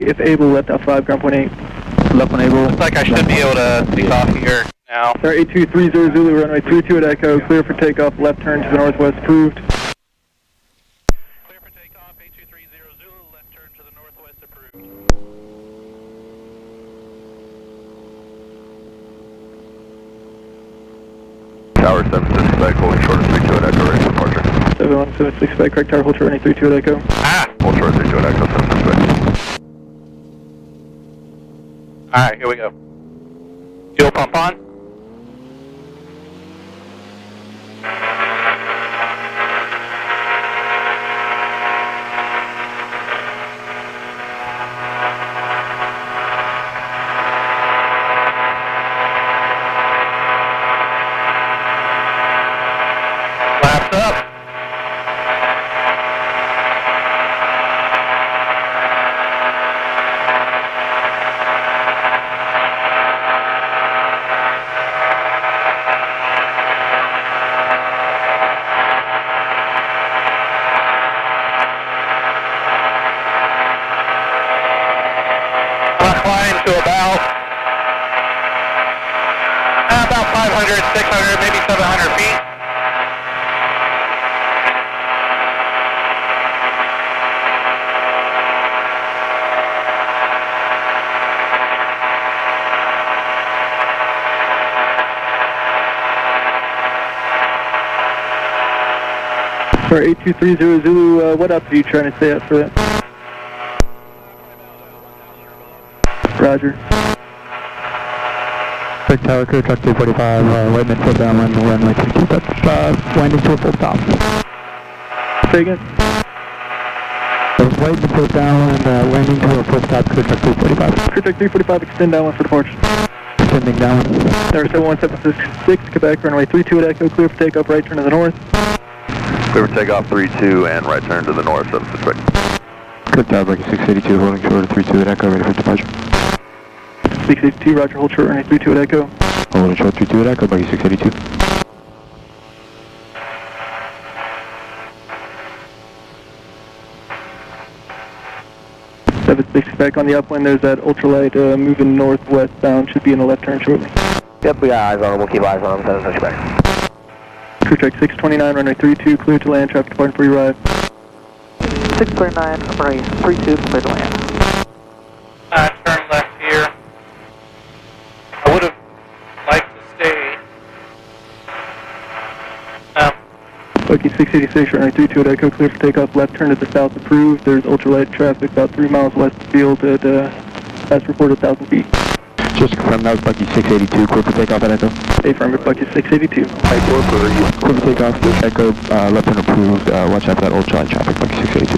If able, left out 5, ground point 8. Left one able. Looks like I should be able to take off here now. Star 8230 Zulu, runway 32 at Echo, clear for takeoff, left turn to the northwest, approved. Clear for takeoff, 8230 Zulu, left turn to the northwest, approved. Tower 76 back, holding short of 32 at Echo, ready for departure. 7176 back, correct tower, hold short, runway 32 at Echo. Hold short 32 at Echo, 76 back. Alright, here we go. Fuel pump on. Flaps up. Climb to about 500, 600, maybe 700 feet. Star 8230 Zulu, what altitude are you trying to stay at for that? Roger. Big tower, clear truck 245, Whiteman, full downwind, runway 32, touch, winding to a full stop. Say again? Whiteman, full downwind, landing to a full stop, clear truck 345. Clear truck 345, extend downwind for departure. Extending downwind. Tower 71766, Quebec, runway 32 at Echo, clear for takeoff, right turn to the north. Clear for takeoff 32 and right turn to the north, 76 back. Clear tower, Buccaneer 682, holding short of 32 at Echo, ready for departure. 682, roger, hold short, runway 32 at Echo. Holding short 32 at Echo, Buccaneer 682. Back on the upwind, there's that ultralight moving northwest bound, should be in a left turn shortly. Yep, we got eyes on him, we'll keep eyes on him, send us back. Crew check 629, runway 32, clear to land, traffic departing before you arrive. 629, runway 32, clear to land. Turn left here. I would have liked to stay. Bucky 686, runway 32 at Echo, clear for takeoff, left turn to the south, approved. There's ultralight traffic about 3 miles west of the field at, as reported, 1,000 feet. Just confirm that was Bucky 682, clear for takeoff at Echo. Affirmative, Bucky 682. Clear for takeoff, Echo, left turn approved, watch out for that ultralight traffic, Bucky 682.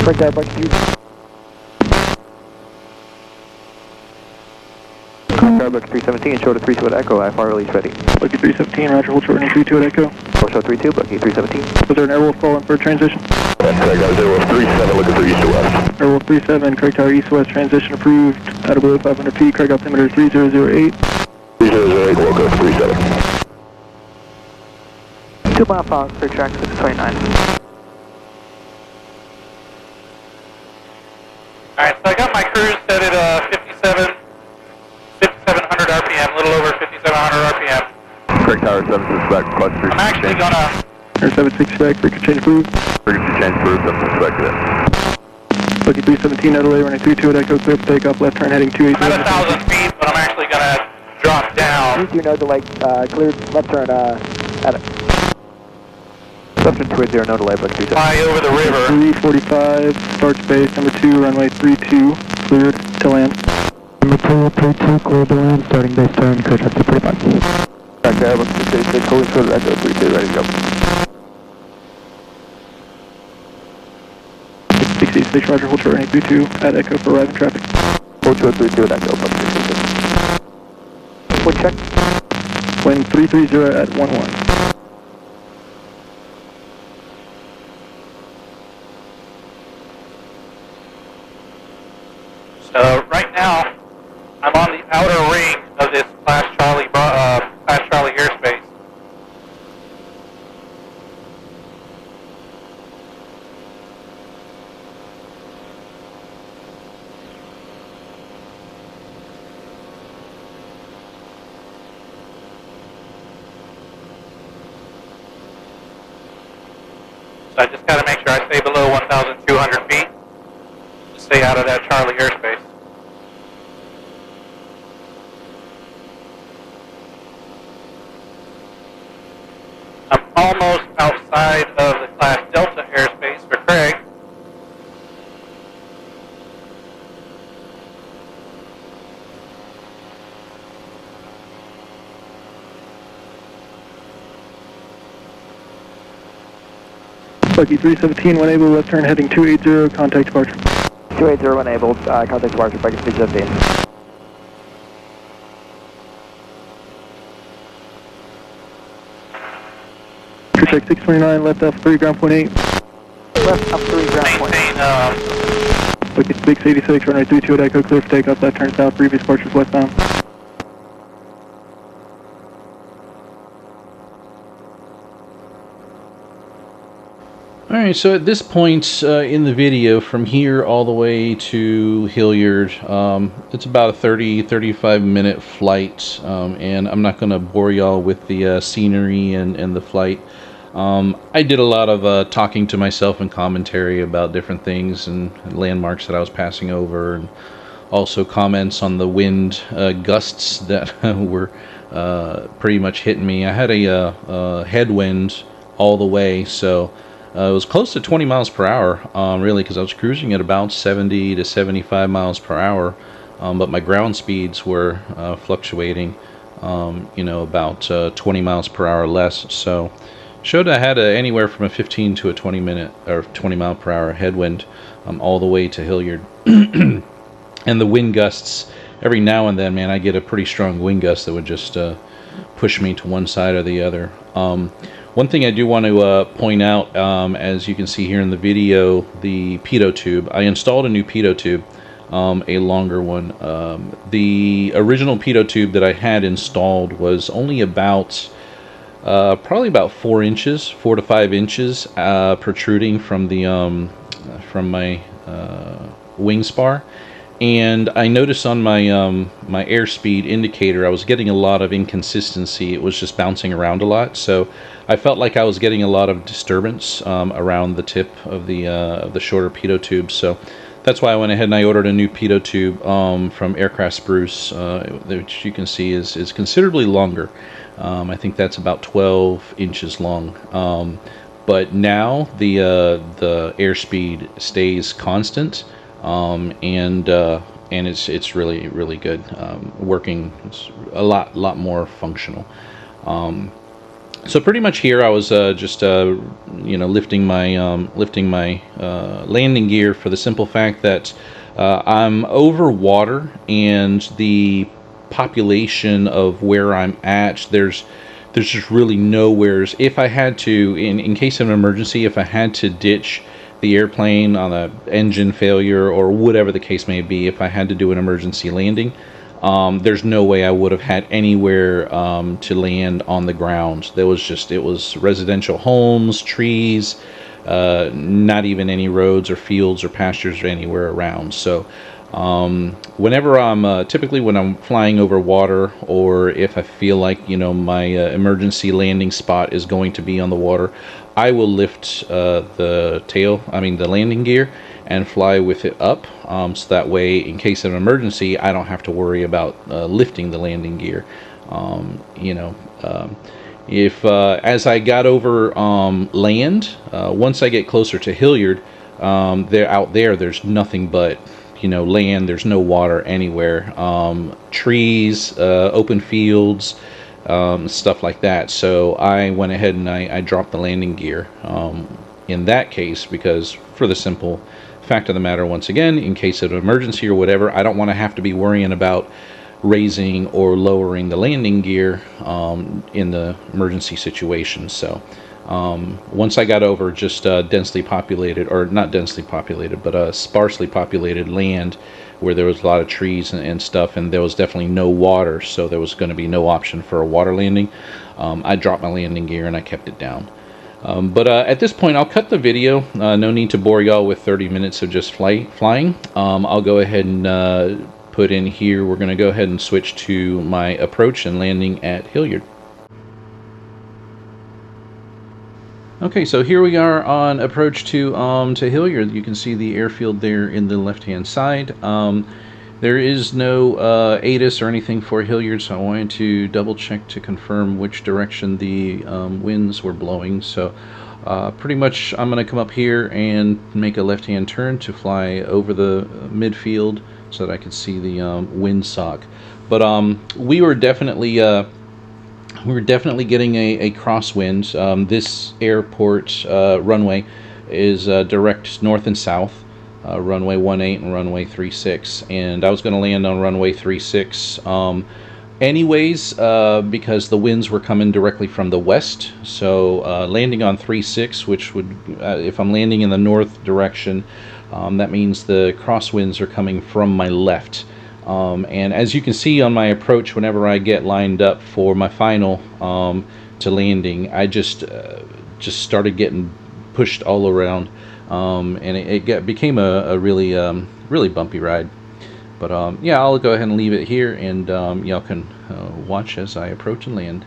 Right there, Bucky. Bucky 317, short of 32 at Echo, IFR release ready. Bucky 317, roger, hold short, runway 32 at Echo. Hold short 32, Bucky 317. Was there an Airwolf call in for a transition? That's correct, I was Airwolf 37 looking for east to west. Airwolf 37, correct tower east-west, transition approved, out of below 500 feet, correct altimeter 3008. 3008, local 37. 2 mile pause, clear track 629. Alright, so I got my cruise set at 5700 RPM, a little over 5700 RPM. Correct tower 76 back, request 3 I'm actually gonna... Air 76 back, frequency change approved. Frequency change approved, 76 back to it. Bucky 317, no delay, running 32 at Echo, clear for takeoff, left turn heading 287. I'm at 1,000 feet, but I'm actually gonna drop down. You no delay, cleared left turn, at it. Left turn 280, no delay, Bucky 317. Fly over the river. 345, start space, number 2, runway 32, cleared to land. Number 232, clear to land, starting base turn, clear track 245. Back there, Bucky 686, holding short of Echo 32, ready to go. 686, roger, hold short, running 32 at Echo for arriving traffic. Hold short 32 at Echo, Bucky 686. Wind check. Wind 330 at 11. So right now, I'm on the outer ring of this Class Charlie airspace. just got to make sure I stay below 1,200 feet. Stay out of that Charlie airspace. I'm almost outside of the Class Delta airspace for Craig. Bucky 317, when able, left turn heading 280, contact departure. 280 enabled, contact departure, Buccaneer 315. Check 629, left Alpha 3, ground point 8. Left up 3, ground point. Maintain, Bucky 686, runway 32 at Echo, clear for takeoff, left turn south, previous departures westbound. Alright, so at this point in the video, from here all the way to Hilliard, it's about a 30-35 minute flight, and I'm not going to bore y'all with the scenery and the flight. I did a lot of talking to myself and commentary about different things and landmarks that I was passing over, and also comments on the wind gusts that were pretty much hitting me. I had a headwind all the way, so it was close to 20 miles per hour, really, because I was cruising at about 70 to 75 miles per hour, but my ground speeds were fluctuating, about 20 miles per hour less. So showed I had anywhere from a 15 to a 20 mile per hour headwind all the way to Hilliard. And the wind gusts, every now and then, man, I get a pretty strong wind gust that would just push me to one side or the other. One thing I do want to point out, as you can see here in the video, the pitot tube. I installed a new pitot tube, a longer one. The original pitot tube that I had installed was only about, probably about 4 to 5 inches protruding from the from my wing spar. And I noticed on my my airspeed indicator I was getting a lot of inconsistency. It was just bouncing around a lot, so I felt like I was getting a lot of disturbance around the tip of the shorter pitot tube. So that's why I went ahead and I ordered a new pitot tube from Aircraft Spruce, which you can see is considerably longer. I think that's about 12 inches long. But now the airspeed stays constant. And it's really good, working. It's a lot more functional. So pretty much here I was just lifting my landing gear for the simple fact that I'm over water, and the population of where I'm at, there's just really nowheres. If I had to, in case of an emergency, if I had to ditch the airplane on a engine failure or whatever the case may be, if I had to do an emergency landing, there's no way I would have had anywhere to land on the ground. It was residential homes, trees, not even any roads or fields or pastures or anywhere around. So whenever I'm typically when I'm flying over water, or if I feel like my emergency landing spot is going to be on the water, I will lift the landing gear and fly with it up, so that way in case of an emergency I don't have to worry about lifting the landing gear. If as I got over land, once I get closer to Hilliard, there's nothing but land. There's no water anywhere, trees, open fields, stuff like that. So I went ahead and I dropped the landing gear in that case, because for the simple fact of the matter, once again, in case of an emergency or whatever, I don't want to have to be worrying about raising or lowering the landing gear in the emergency situation. So once I got over just densely populated, or not densely populated, but sparsely populated land where there was a lot of trees and stuff, and there was definitely no water, so there was going to be no option for a water landing, I dropped my landing gear and I kept it down. But at this point I'll cut the video. No need to bore y'all with 30 minutes of just flying. I'll go ahead and put in here, we're going to go ahead and switch to my approach and landing at Hilliard. Okay, so here we are on approach to Hilliard. You can see the airfield there in the left-hand side. There is no ATIS or anything for Hilliard, so I wanted to double check to confirm which direction the winds were blowing. So pretty much I'm going to come up here and make a left-hand turn to fly over the midfield so that I could see the windsock. But we were definitely getting a crosswind. This airport runway is direct north and south. Runway 18 and runway 36, and I was going to land on runway 36 anyways because the winds were coming directly from the west. So landing on 36, which would if I'm landing in the north direction, that means the crosswinds are coming from my left. And as you can see on my approach, whenever I get lined up for my final to landing, I just started getting pushed all around. And it became a really really bumpy ride. But yeah, I'll go ahead and leave it here, and y'all can watch as I approach and land.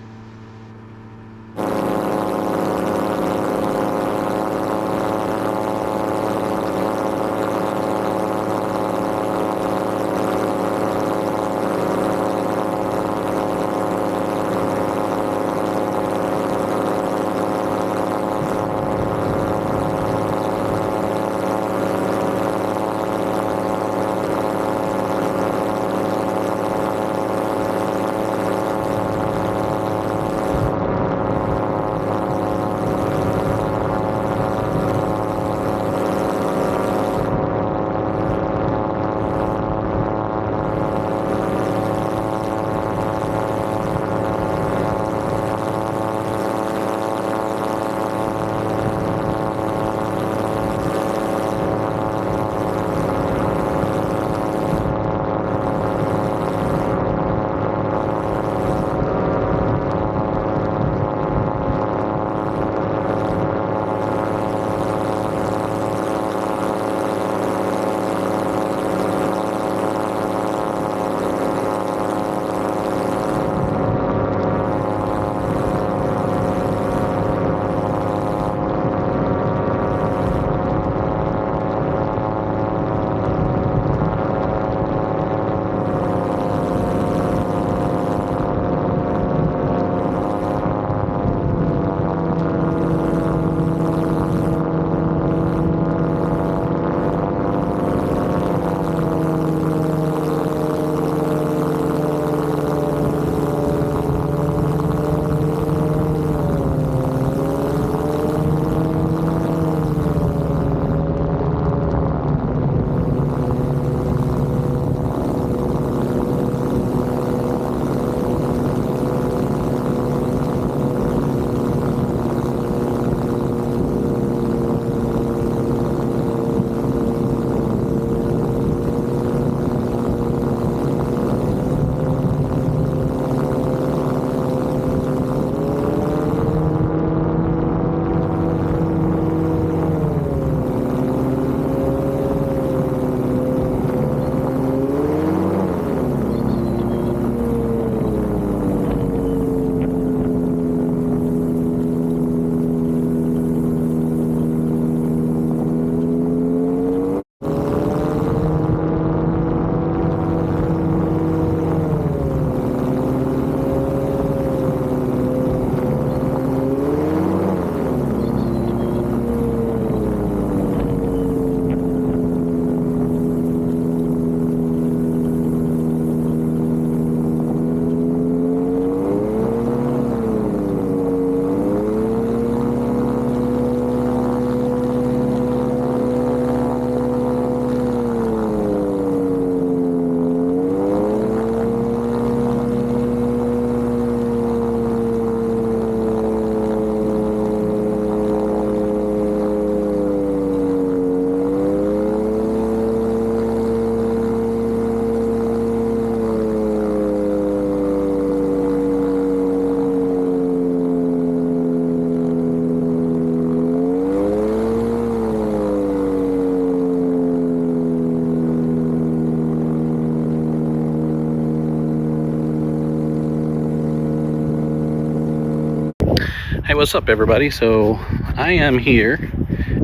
what's up everybody? So I am here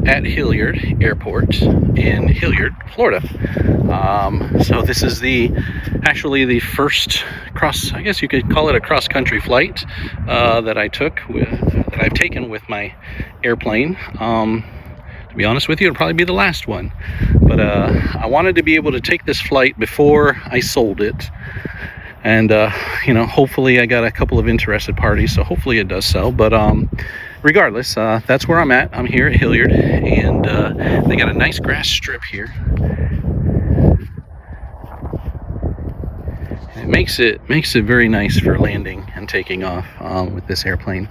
at Hilliard Airport in Hilliard, Florida. So this is actually the first I guess you could call it a cross-country flight that I've taken with my airplane. To be honest with you, it'll probably be the last one. But I wanted to be able to take this flight before I sold it. And, you know, hopefully I got a couple of interested parties, so hopefully it does sell. But regardless, that's where I'm at. I'm here at Hilliard, and they got a nice grass strip here. It makes it very nice for landing and taking off with this airplane.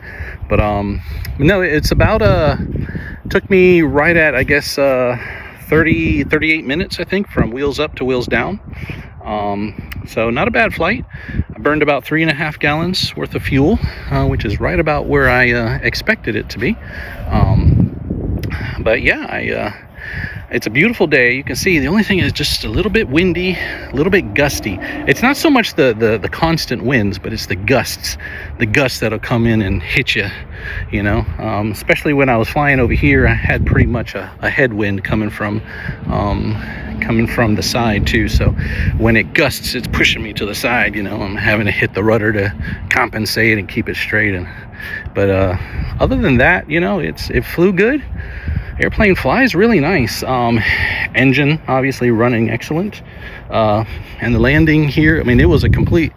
But no, it's about took me right at, I guess, 38 minutes, I think, from wheels up to wheels down. So not a bad flight. I burned about 3.5 gallons worth of fuel, which is right about where I expected it to be. But yeah, it's a beautiful day. You can see the only thing is just a little bit windy, a little bit gusty. It's not so much the constant winds, but it's the gusts that'll come in and hit you, you know. Especially when I was flying over here, I had pretty much a headwind coming from the side too. So when it gusts, it's pushing me to the side, you know. I'm having to hit the rudder to compensate and keep it straight. But other than that, you know, it flew good. Airplane flies really nice. Engine obviously running excellent. And the landing here, I mean, it was a complete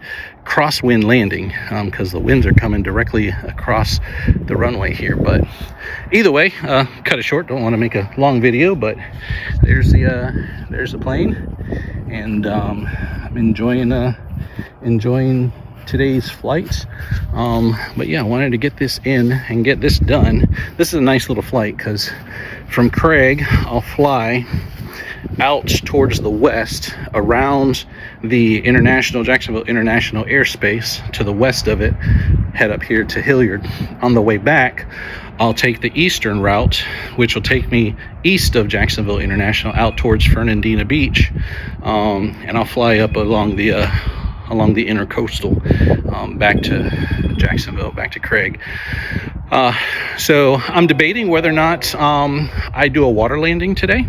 crosswind landing because the winds are coming directly across the runway here. But either way, cut it short. Don't want to make a long video, but there's the plane, and I'm enjoying today's flight. But yeah, I wanted to get this in and get this done. This is a nice little flight because from Craig I'll fly out towards the west around the Jacksonville International Airspace to the west of it, head up here to Hilliard. On the way back, I'll take the eastern route, which will take me east of Jacksonville International out towards Fernandina Beach, and I'll fly up along the intercoastal back to Jacksonville, back to Craig. So I'm debating whether or not I do a water landing today.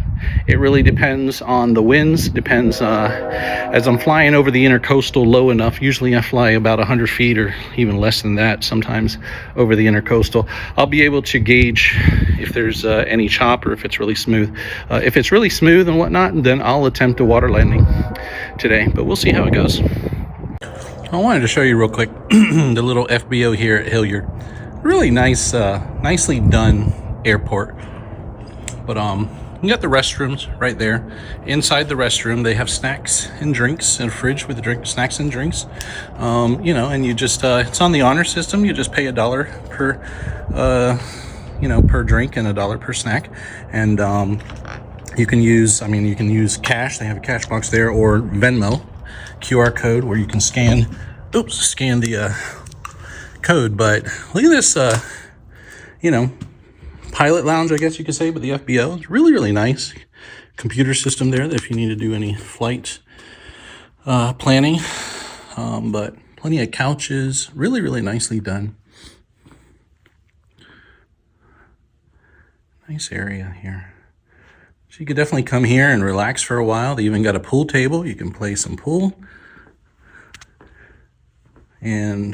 It really depends on the winds. Depends as I'm flying over the intercoastal low enough. Usually I fly about 100 feet or even less than that sometimes over the intercoastal. I'll be able to gauge if there's any chop or if it's really smooth. If it's really smooth and whatnot, then I'll attempt a water landing today, but we'll see how it goes. I wanted to show you real quick the little FBO here at Hilliard. Really nice, nicely done airport. But you got the restrooms right there. Inside the restroom, they have snacks and drinks and a fridge with snacks and drinks. You know, and you just it's on the honor system. You just pay $1 per per drink and $1 per snack. And you can use cash. They have a cash box there, or Venmo QR code where you can scan the code. But look at this pilot lounge, I guess you could say, but the FBO is really nice. Computer system there that if you need to do any flight planning, but plenty of couches, really nicely done. Nice area here. So you could definitely come here and relax for a while. They even got a pool table. You can play some pool. And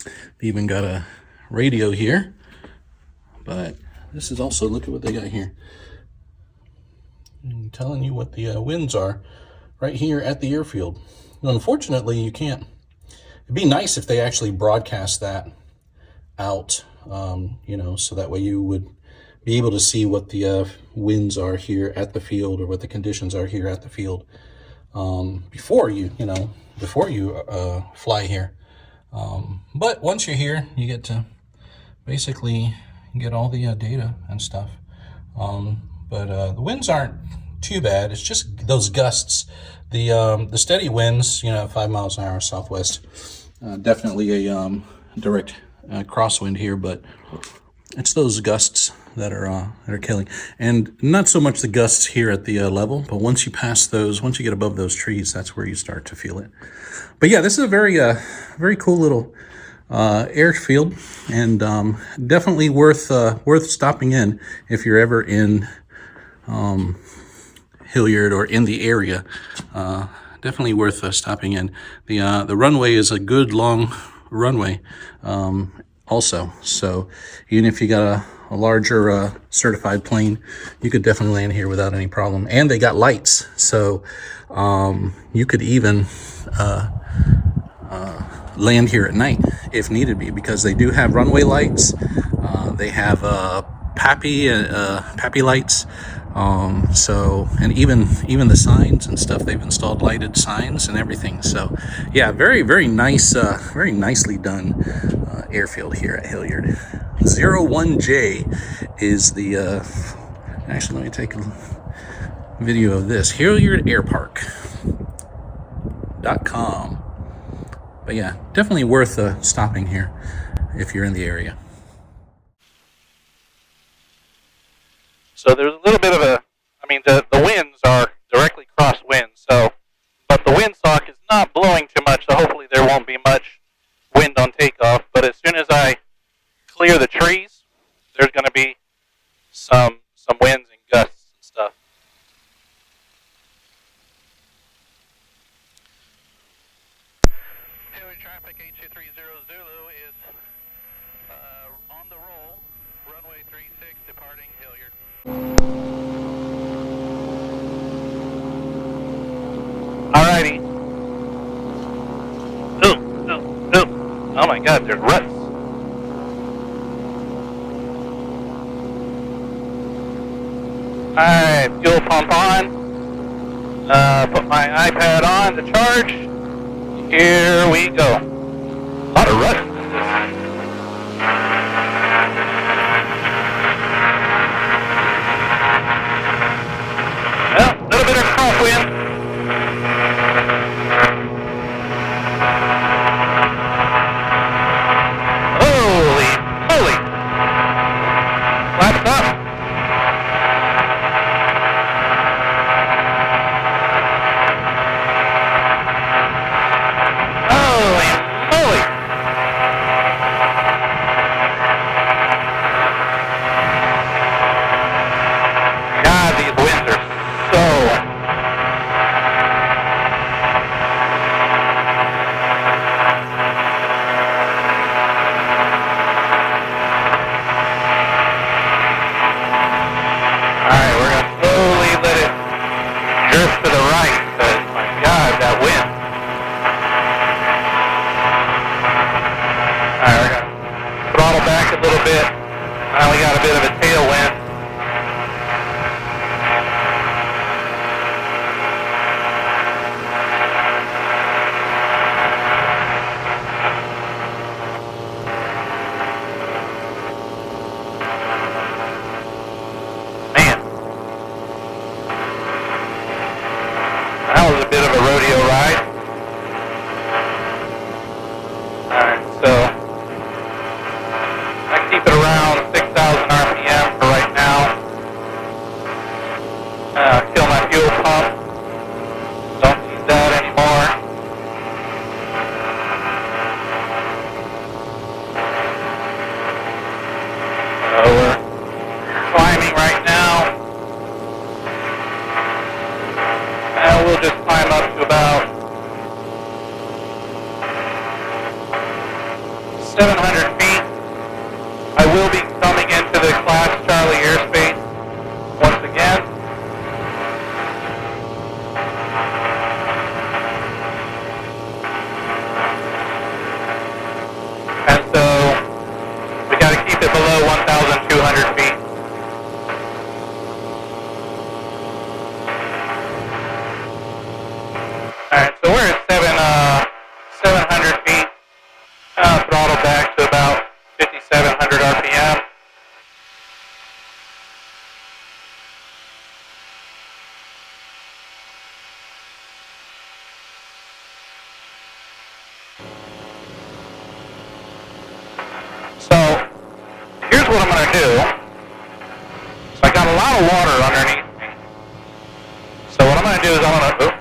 they even got a radio here. But this is also, look at what they got here. I'm telling you what the winds are right here at the airfield. Now, unfortunately, you can't. It'd be nice if they actually broadcast that out, so that way you would be able to see what the winds are here at the field, or what the conditions are here at the field before you fly here. But once you're here, you get to basically get all the data and stuff. But the winds aren't too bad. It's just those gusts. The steady winds, 5 miles an hour southwest, definitely a direct crosswind here, but it's those gusts that are killing. And not so much the gusts here at the level, but once you get above those trees, that's where you start to feel it. But yeah, this is a very cool little airfield, and definitely worth stopping in if you're ever in Hilliard or in the area. Definitely worth stopping in. The runway is a good long runway also, so even if you got a larger certified plane, you could definitely land here without any problem. And they got lights, so you could even land here at night if needed be, because they do have runway lights. They have PAPI lights. So, and even the signs and stuff, they've installed lighted signs and everything. So yeah, very nice, very nicely done airfield here at Hilliard. 01J is the actually, let me take a video of this. HilliardAirPark.com. But yeah, definitely worth stopping here if you're in the area. So there's a little bit of the winds are directly crosswind, but the windsock is not blowing too much, so hopefully there won't be much wind on takeoff. But as soon as I clear the trees, there's going to be some winds and gusts and stuff. Hilliard traffic 8230 Zulu is on the roll, runway 36 departing Hilliard. Alrighty. Ooh. Oh my God, there's ruts. Alright, fuel pump on. Put my iPad on to charge. Here we go. A lot of ruts. Well, a little bit of crosswind. Holy moly! Flaps up. Holy moly! God, these winds are so... Alright, we're going to slowly let it drift to the right, because, my God, that wind. Alright, we're going to throttle back a little bit. Now we got a bit of a tailwind. Man. That was a bit of a rodeo ride. Alright, so I keep it around 6,000 RPM for right now. Kill my fuel pump. Don't need that anymore. So we're climbing right now. And we'll just climb up to about 700 feet. I will be coming into the Class Charlie airspace once again. And so we got to keep it below 1,200 feet. Alright, so we're at 700 feet. Throttle back to about 5,700 RPM. So, here's what I'm going to do. So I got a lot of water underneath me. So what I'm going to do is I'm going to...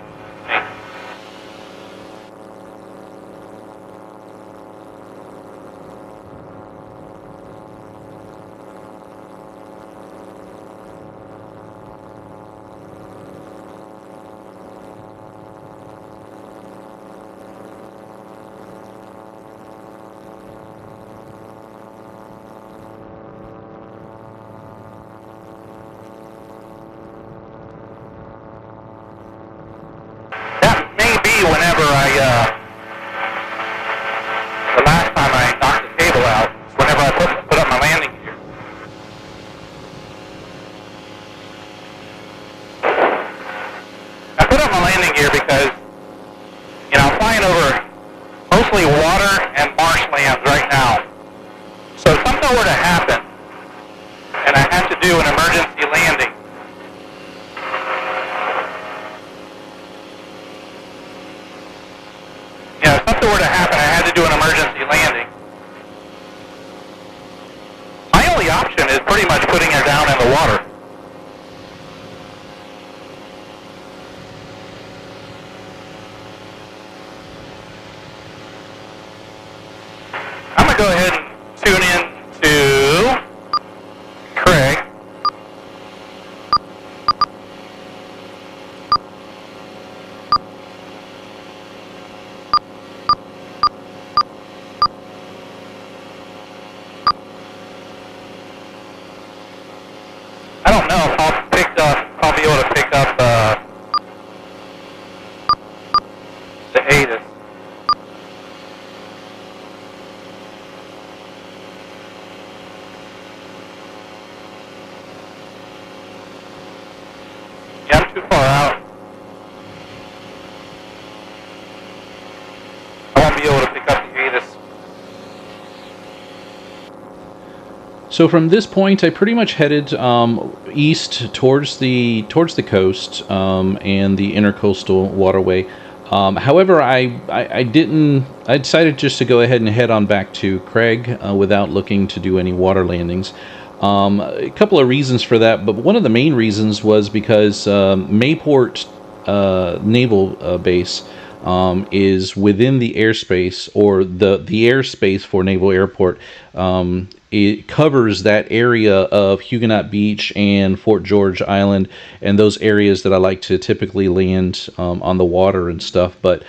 put up my landing gear because, you know, I'm flying over mostly water and marshlands right now. So if something were to happen and I have to do an emergency landing, if something were to happen, I had to do an emergency landing. My only option is pretty much putting her down in the water. I'm going to go ahead and tune in to Craig. I don't know if I'll be able to pick up the ATIS. Yeah, I'm too far out. I won't be able to pick up the ATIS. So from this point, I pretty much headed east towards the coast and the intercoastal waterway. However, I decided just to go ahead and head on back to Craig without looking to do any water landings. A couple of reasons for that, but one of the main reasons was because Mayport Naval Base is within the airspace, or the airspace for Naval Airport. It covers that area of Huguenot Beach and Fort George Island, and those areas that I like to typically land on the water and stuff. But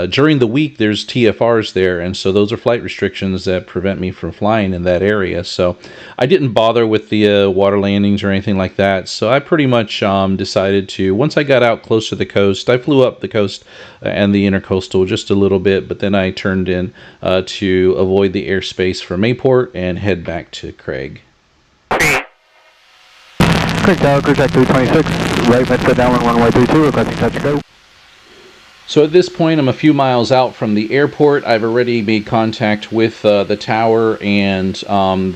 during the week, there's TFRs there, and so those are flight restrictions that prevent me from flying in that area. So I didn't bother with the water landings or anything like that. So I pretty much decided to, once I got out close to the coast, I flew up the coast and the intercoastal just a little bit, but then I turned in to avoid the airspace for Mayport and head back to Craig. Craig Tower, cruise track 326, right mid downwind runway 32, requesting touch and go. So at this point, I'm a few miles out from the airport. I've already made contact with the tower, and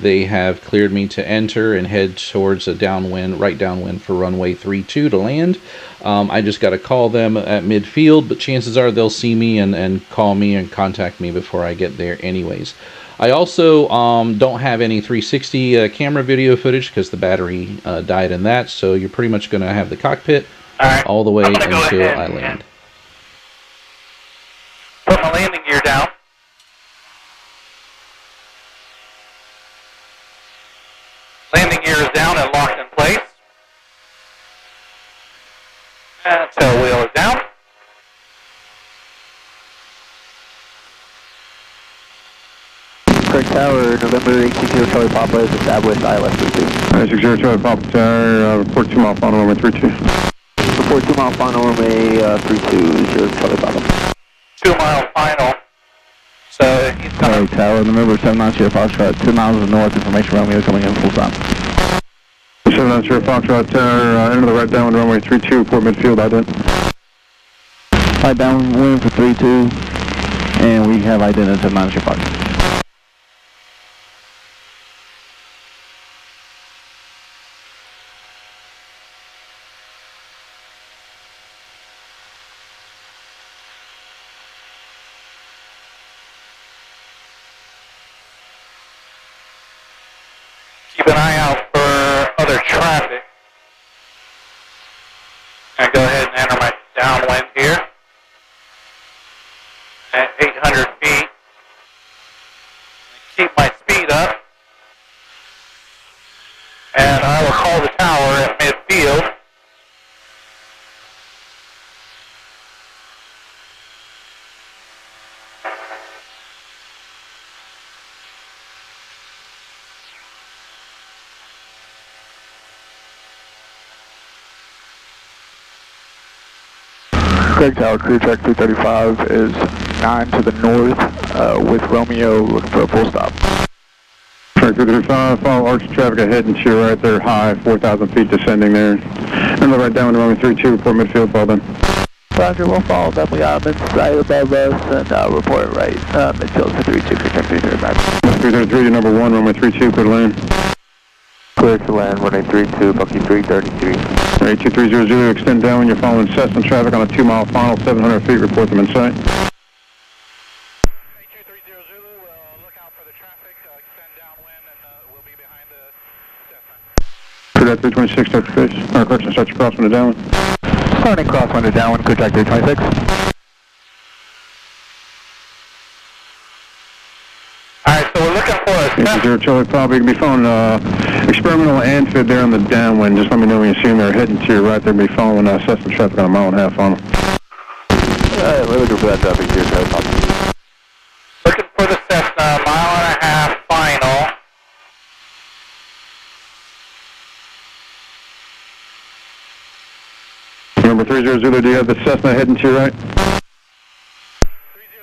they have cleared me to enter and head towards a right downwind for runway 32 to land. I just got to call them at midfield, but chances are they'll see me and call me and contact me before I get there anyways. I also don't have any 360 camera video footage because the battery died in that, so you're pretty much going to have the cockpit all the way until I land. Put my landing gear down. Landing gear is down and locked in place. And tail wheel is down. Craig Tower, November 860 Charlie Papa is established ILS 32. 60 Charlie Papa Tower, report 2 mile final runway 32. Report 2 mile final runway 32, Charlie Papa. 2 mile final. So he's coming. Charlie Tower, November 79 Sierra Foxtrot, 2 miles north, information Romeo coming in full stop. 79 Sierra Foxtrot Tower, enter the right downwind runway 32, port midfield, ident. Right downwind for 32, and we have ident at 79 Sierra Fox. Keep an eye out for other traffic. And go ahead and enter my downwind here at 800 feet. Keep my speed up. And I will call the tower at midfield. Craig Tower, crew track 335 is 9 to the north with Romeo looking for a full stop. Track 335, follow arch traffic ahead and to your right there, high, 4,000 feet descending there. Enter the right downwind runway 32, port midfield, well done. Roger, we'll follow them. We are inside above us and report right. Midfield for 32, contact 335. 333 to number 1, runway 32, clear to land. Clear to land, runway 32, Bucky 333. 2300, extend down when you're following Cessna traffic on a 2-mile final, 700 feet, report them in sight. 8230 Zulu, look out for the traffic, extend downwind, and we'll be behind the Cessna. Clear that 326, start your face. Or correction, start your crosswind to downwind. Starting crosswind to downwind, contact 326. Alright, so we're looking for a Cessna. 0 Charlie Papa, you can be following experimental amphib there on the downwind. Just let me know when you see them. They're heading to your right. They'll be following Cessna traffic on a 1.5 mile on them. Alright, we're looking for that traffic here, Charlie Papa. Looking for the Cessna, 1.5 mile final. Number 30 Zulu, do you have the Cessna heading to your right? 30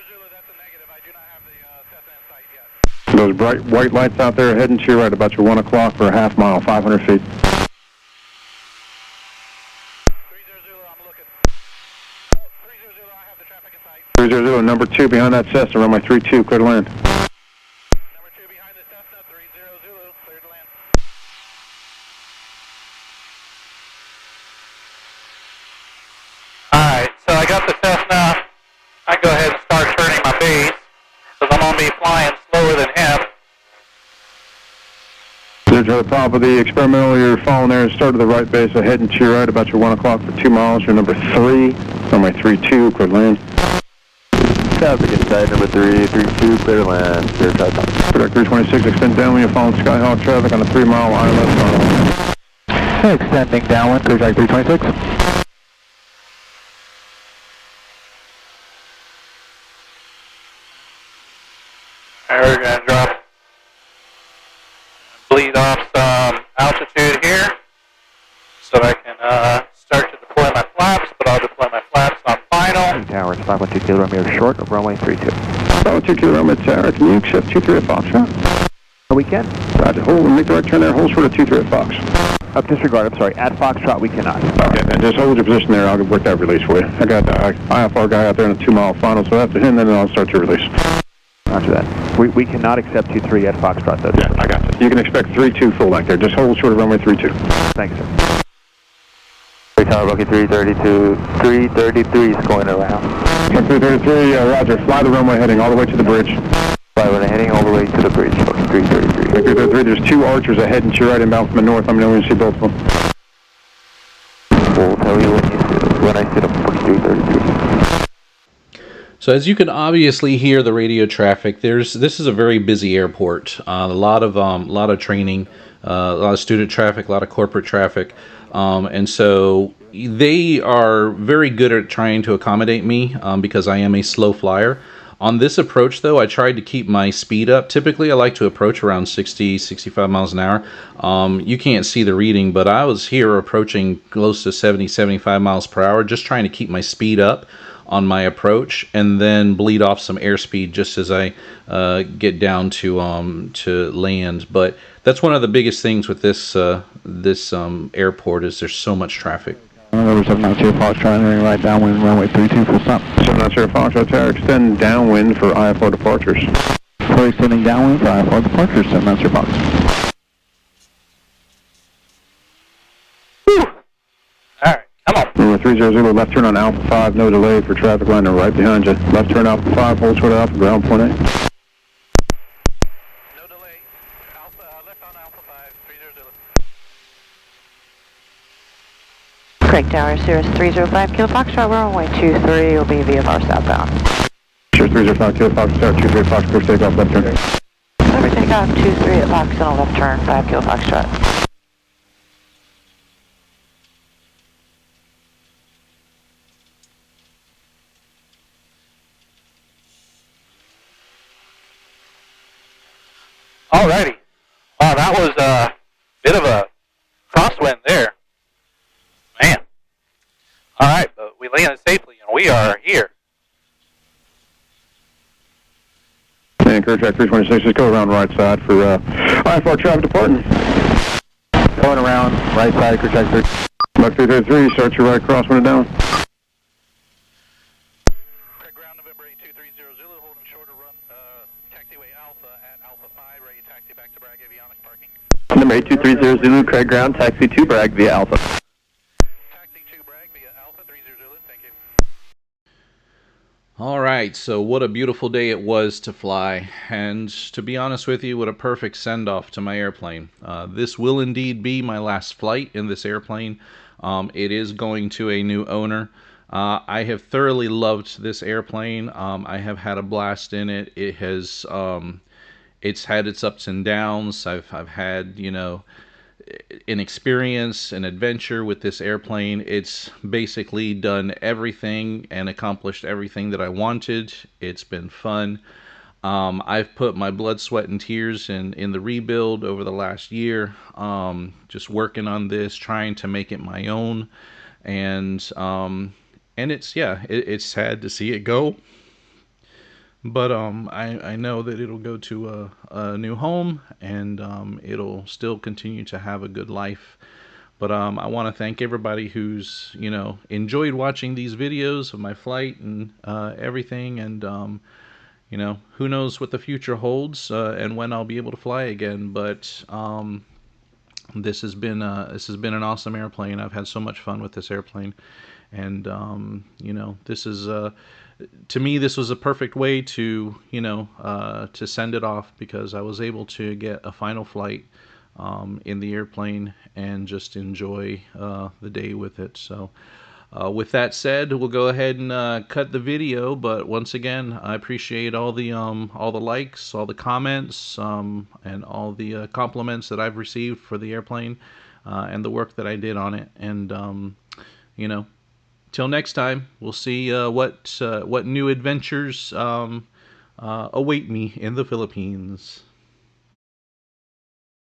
Zulu, that's a negative. I do not have the Cessna in sight yet. Those bright white lights out there heading to your right about your 1 o'clock for a half mile, 500 feet. 30 Zulu, I'm looking. 30 Zulu, I have the traffic in sight. 30 Zulu, number 2 behind that Cessna, runway 32, clear to land. Number 2 behind the Cessna, 30 Zulu, clear to land. Alright, so I got the Cessna. I go ahead and start turning my base, because I'm going to be flying slower than him. Zero Charlie Papa, the experimental you're following there, start to the right base, heading to your right about your 1 o'clock for 2 miles. You're number 3, runway 32, clear to land. Traffic inside, number 332, clear to land. Zero Charlie Papa. Product 326, extend down when you're following Skyhawk traffic on a 3-mile ILS funnel. Extending downwind, clear track 326. We're going to drop, bleed off some altitude here so that I can start to deploy my flaps, but I'll deploy my flaps on final. Towers, 512 kilo, Romeo short of runway 32. 512 kilo, Romeo Tower, can you accept 23 at Foxtrot? We can. Roger, hold and make the right turn there, hold short of 23 at Fox. Disregard, I'm sorry, at Foxtrot we cannot. Okay, then just hold your position there, I'll work that release for you. I got the IFR guy out there in a 2-mile final, so after him, then I'll start your release. Roger that. We cannot accept 23 at Foxtrot, though. Yeah, I got you. You can expect 3-2 full back there. Just hold short of runway 32. Thank you, sir. Tower Bucky 332, 333 is going around. 333, Roger. Fly the runway heading all the way to the bridge. Fly runway heading all the way to the bridge, Bucky 333. 333, there's 2 archers ahead and to your right inbound from the north. Let me know when you see both of them. We'll tell you when I see them, Bucky 333. So as you can obviously hear the radio traffic, this is a very busy airport. A lot of training, a lot of student traffic, a lot of corporate traffic, and so they are very good at trying to accommodate me because I am a slow flyer. On this approach, though, I tried to keep my speed up. Typically, I like to approach around 60, 65 miles an hour. You can't see the reading, but I was here approaching close to 70, 75 miles per hour, just trying to keep my speed up on my approach, and then bleed off some airspeed just as I get down to land. But that's one of the biggest things with this airport is there's so much traffic. Number 790 Foxtrot, entering right downwind, runway 32, full stop. 790 Foxtrot Tower, extend downwind for IFR departures. We're extending downwind for IFR departures, 790 Fox. Come on. Number 300, left turn on Alpha 5, no delay for traffic line right behind you. Left turn Alpha 5, hold short Alpha, ground point A. No delay. Left on Alpha 5, 300. Craig Tower, Cirrus 305, Kilo Foxtrot, we're on way 23, will be VFR southbound. Sure, 305, Kilo Fox, Tower, 23 Fox, first takeoff, left turn. Over takeoff, 23 at Fox, and a left turn, 5 Kilo Foxtrot. Alrighty. Wow, that was a bit of a crosswind there. Man. Alright, but we landed safely and we are here. And Curve Track 326, just go around right side for IFR traffic departing. Going around, right side, Curve Track 3. Buck 333, start your right crosswind down. Number 8230 Zulu, Craig ground, taxi to Bragg via Alpha. Taxi to Bragg via Alpha 30 Zulu, thank you. All right, so what a beautiful day it was to fly, and to be honest with you, what a perfect send-off to my airplane. This will indeed be my last flight in this airplane. It is going to a new owner. I have thoroughly loved this airplane. I have had a blast in it. It has, it's had its ups and downs. I've had, you know, an experience, an adventure with this airplane. It's basically done everything and accomplished everything that I wanted. It's been fun. I've put my blood, sweat, and tears in the rebuild over the last year, just working on this, trying to make it my own, and it's, yeah, it's sad to see it go. But I know that it'll go to a new home, and it'll still continue to have a good life. But I want to thank everybody who's, you know, enjoyed watching these videos of my flight and everything. And you know, who knows what the future holds and when I'll be able to fly again. But this has been an awesome airplane. I've had so much fun with this airplane, and you know, this is to me, this was a perfect way to, you know, to send it off, because I was able to get a final flight in the airplane and just enjoy the day with it. So with that said, we'll go ahead and cut the video. But once again, I appreciate all the likes, all the comments, and all the compliments that I've received for the airplane and the work that I did on it. And you know, till next time, we'll see what new adventures await me in the Philippines.